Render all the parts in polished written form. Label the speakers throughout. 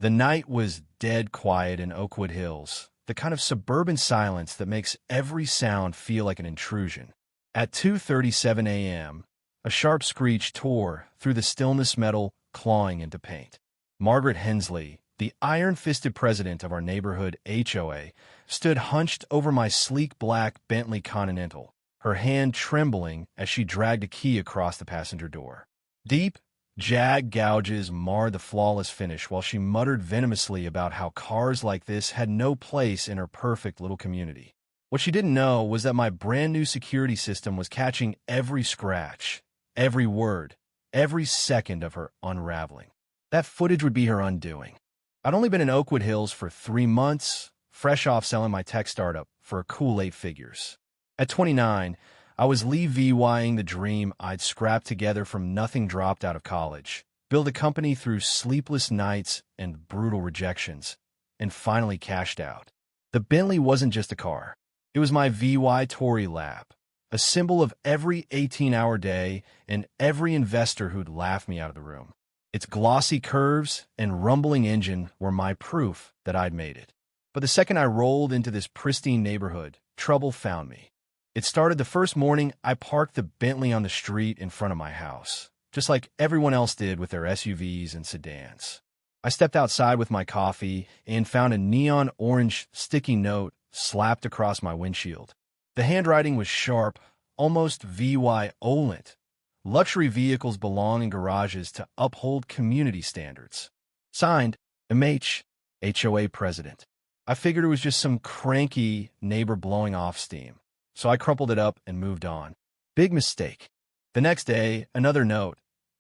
Speaker 1: The night was dead quiet in Oakwood Hills, the kind of suburban silence that makes every sound feel like an intrusion. At 2:37 a.m., a sharp screech tore through the stillness, metal clawing into paint. Margaret Hensley, the iron-fisted president of our neighborhood HOA, stood hunched over my sleek black Bentley Continental, her hand trembling as she dragged a key across the passenger door. Deep, jagged gouges marred the flawless finish while she muttered venomously about how cars like this had no place in her perfect little community. What she didn't know was that my brand-new security system was catching every scratch, every word, every second of her unraveling. That footage would be her undoing. I'd only been in Oakwood Hills for 3 months, fresh off selling my tech startup for a cool 8 figures. At 29, I was levying the dream I'd scrapped together from nothing dropped out of college, built a company through sleepless nights and brutal rejections, and finally cashed out. The Bentley wasn't just a car. It was my VY Tory lap, a symbol of every 18-hour day and every investor who'd laugh me out of the room. Its glossy curves and rumbling engine were my proof that I'd made it. But the second I rolled into this pristine neighborhood, trouble found me. It started the first morning I parked the Bentley on the street in front of my house, just like everyone else did with their SUVs and sedans. I stepped outside with my coffee and found a neon orange sticky note slapped across my windshield. The handwriting was sharp, almost violent. Luxury vehicles belong in garages to uphold community standards. Signed, MH, HOA President. I figured it was just some cranky neighbor blowing off steam, so I crumpled it up and moved on. Big mistake. The next day, another note,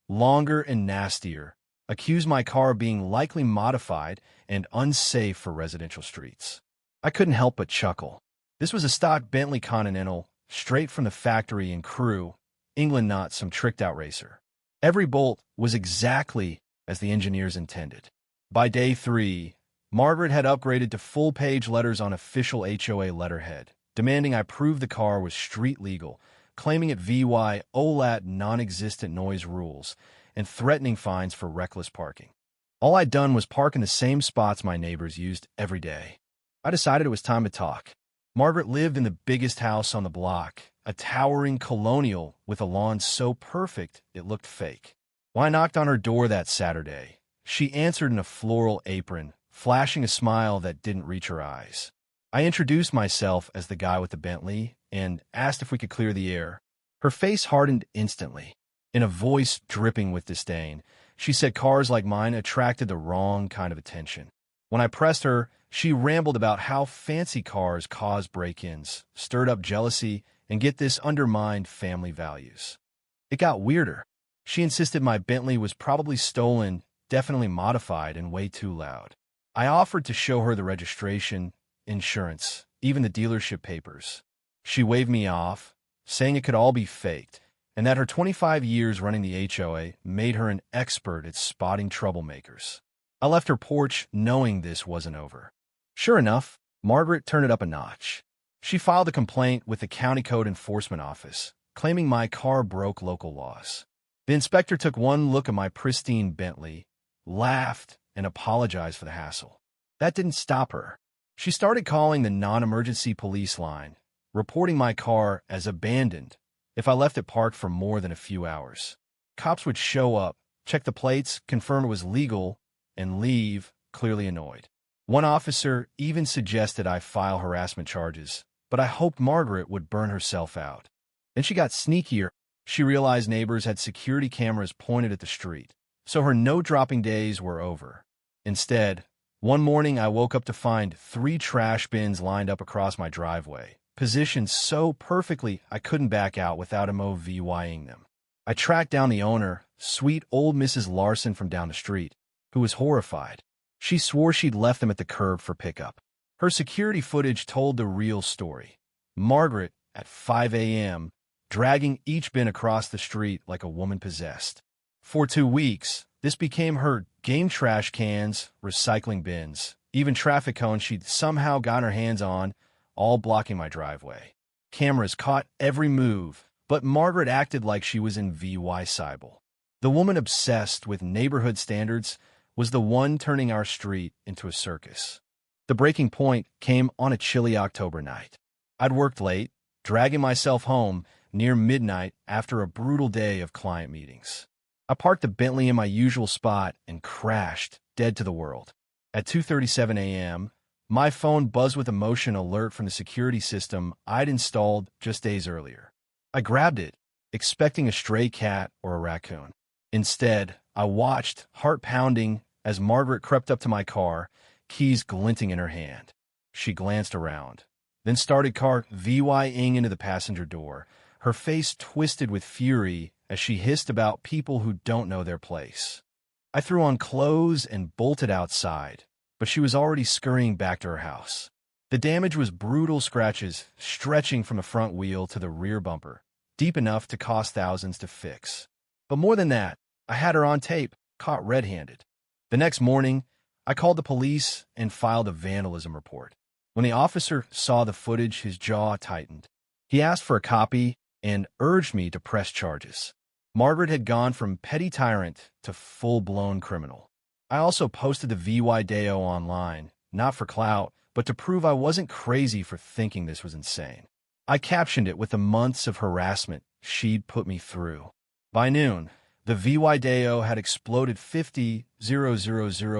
Speaker 1: longer and nastier, accused my car of being likely modified and unsafe for residential streets. I couldn't help but chuckle. This was a stock Bentley Continental, straight from the factory in Crewe, England, not some tricked-out racer. Every bolt was exactly as the engineers intended. By day 3, Margaret had upgraded to full-page letters on official HOA letterhead, demanding I prove the car was street legal, claiming it violate non-existent noise rules, and threatening fines for reckless parking. All I'd done was park in the same spots my neighbors used every day. I decided it was time to talk. Margaret lived in the biggest house on the block, a towering colonial with a lawn so perfect it looked fake. When I knocked on her door that Saturday, she answered in a floral apron, flashing a smile that didn't reach her eyes. I introduced myself as the guy with the Bentley and asked if we could clear the air. Her face hardened instantly. In a voice dripping with disdain, she said cars like mine attracted the wrong kind of attention. When I pressed her, she rambled about how fancy cars cause break-ins, stirred up jealousy, and get this, undermined family values. It got weirder. She insisted my Bentley was probably stolen, definitely modified, and way too loud. I offered to show her the registration, insurance, even the dealership papers. She waved me off, saying it could all be faked, and that her 25 years running the HOA made her an expert at spotting troublemakers. I left her porch knowing this wasn't over. Sure enough, Margaret turned it up a notch. She filed a complaint with the County Code Enforcement Office, claiming my car broke local laws. The inspector took one look at my pristine Bentley, laughed, and apologized for the hassle. That didn't stop her. She started calling the non-emergency police line, reporting my car as abandoned if I left it parked for more than a few hours. Cops would show up, check the plates, confirm it was legal, and leave, clearly annoyed. One officer even suggested I file harassment charges, but I hoped Margaret would burn herself out. Then she got sneakier. She realized neighbors had security cameras pointed at the street, so her no-dropping days were over. Instead, one morning I woke up to find 3 trash bins lined up across my driveway, positioned so perfectly I couldn't back out without MOVYing them. I tracked down the owner, sweet old Mrs. Larson from down the street, who was horrified. She swore she'd left them at the curb for pickup. Her security footage told the real story. Margaret, at 5 a.m., dragging each bin across the street like a woman possessed. For 2 weeks, this became her game: trash cans, recycling bins, even traffic cones she'd somehow got her hands on, all blocking my driveway. Cameras caught every move, but Margaret acted like she was in VY Cybele. The woman obsessed with neighborhood standards was the one turning our street into a circus. The breaking point came on a chilly October night. I'd worked late, dragging myself home near midnight after a brutal day of client meetings. I parked the Bentley in my usual spot and crashed, dead to the world. At 2:37 a.m., my phone buzzed with a motion alert from the security system I'd installed just days earlier. I grabbed it, expecting a stray cat or a raccoon. Instead, I watched, heart pounding, as Margaret crept up to my car, keys glinting in her hand. She glanced around, then started VYing into the passenger door, her face twisted with fury as she hissed about people who don't know their place. I threw on clothes and bolted outside, but she was already scurrying back to her house. The damage was brutal scratches stretching from the front wheel to the rear bumper, deep enough to cost thousands to fix. But more than that, I had her on tape, caught red-handed. The next morning, I called the police and filed a vandalism report. When the officer saw the footage, his jaw tightened. He asked for a copy and urged me to press charges. Margaret had gone from petty tyrant to full-blown criminal. I also posted the video online, not for clout, but to prove I wasn't crazy for thinking this was insane. I captioned it with the months of harassment she'd put me through. By noon, the video had exploded 50,000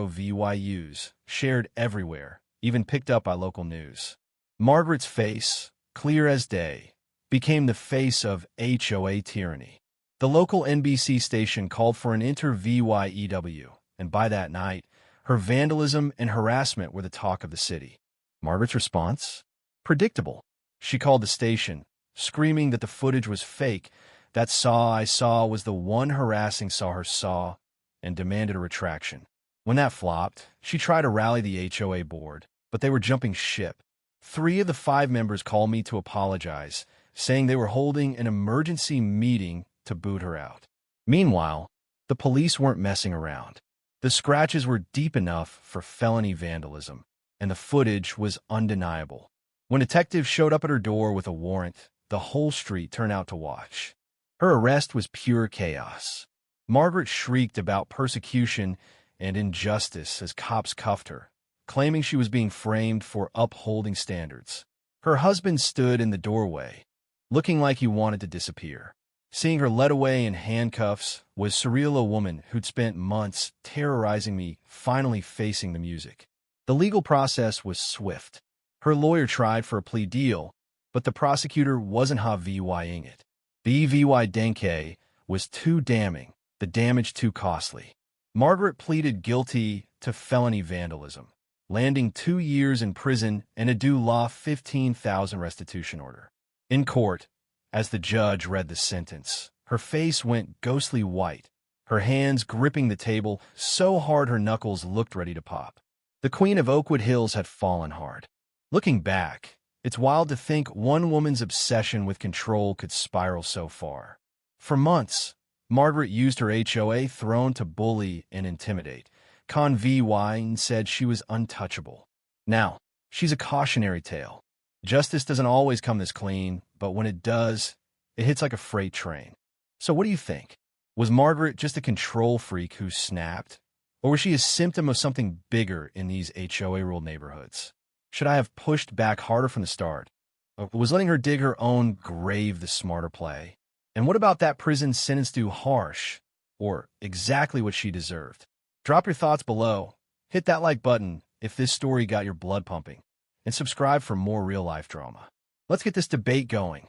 Speaker 1: VYUs, shared everywhere, even picked up by local news. Margaret's face, clear as day, became the face of HOA tyranny. The local NBC station called for an inter-VYEW, and by that night, her vandalism and harassment were the talk of the city. Margaret's response? Predictable. She called the station, screaming that the footage was fake, that I saw was the one harassing her saw, and demanded a retraction. When that flopped, she tried to rally the HOA board, but they were jumping ship. 3 of the 5 members called me to apologize, saying they were holding an emergency meeting to boot her out. Meanwhile, the police weren't messing around. The scratches were deep enough for felony vandalism, and the footage was undeniable. When detectives showed up at her door with a warrant, the whole street turned out to watch. Her arrest was pure chaos. Margaret shrieked about persecution and injustice as cops cuffed her, claiming she was being framed for upholding standards. Her husband stood in the doorway, looking like he wanted to disappear. Seeing her led away in handcuffs was surreal. A woman who'd spent months terrorizing me finally facing the music. The legal process was swift. Her lawyer tried for a plea deal, but the prosecutor wasn't VYing it. The VY Denke was too damning, the damage too costly. Margaret pleaded guilty to felony vandalism, landing 2 years in prison and a due law $15,000 restitution order. In court, as the judge read the sentence, her face went ghostly white, her hands gripping the table so hard her knuckles looked ready to pop. The Queen of Oakwood Hills had fallen hard. Looking back, it's wild to think one woman's obsession with control could spiral so far. For months, Margaret used her HOA throne to bully and intimidate. VY said she was untouchable. Now, she's a cautionary tale. Justice doesn't always come this clean, but when it does, it hits like a freight train. So what do you think? Was Margaret just a control freak who snapped? Or was she a symptom of something bigger in these HOA-ruled neighborhoods? Should I have pushed back harder from the start? Or was letting her dig her own grave the smarter play? And what about that prison sentence too harsh? Or exactly what she deserved? Drop your thoughts below. Hit that like button if this story got your blood pumping. And subscribe for more real-life drama. Let's get this debate going.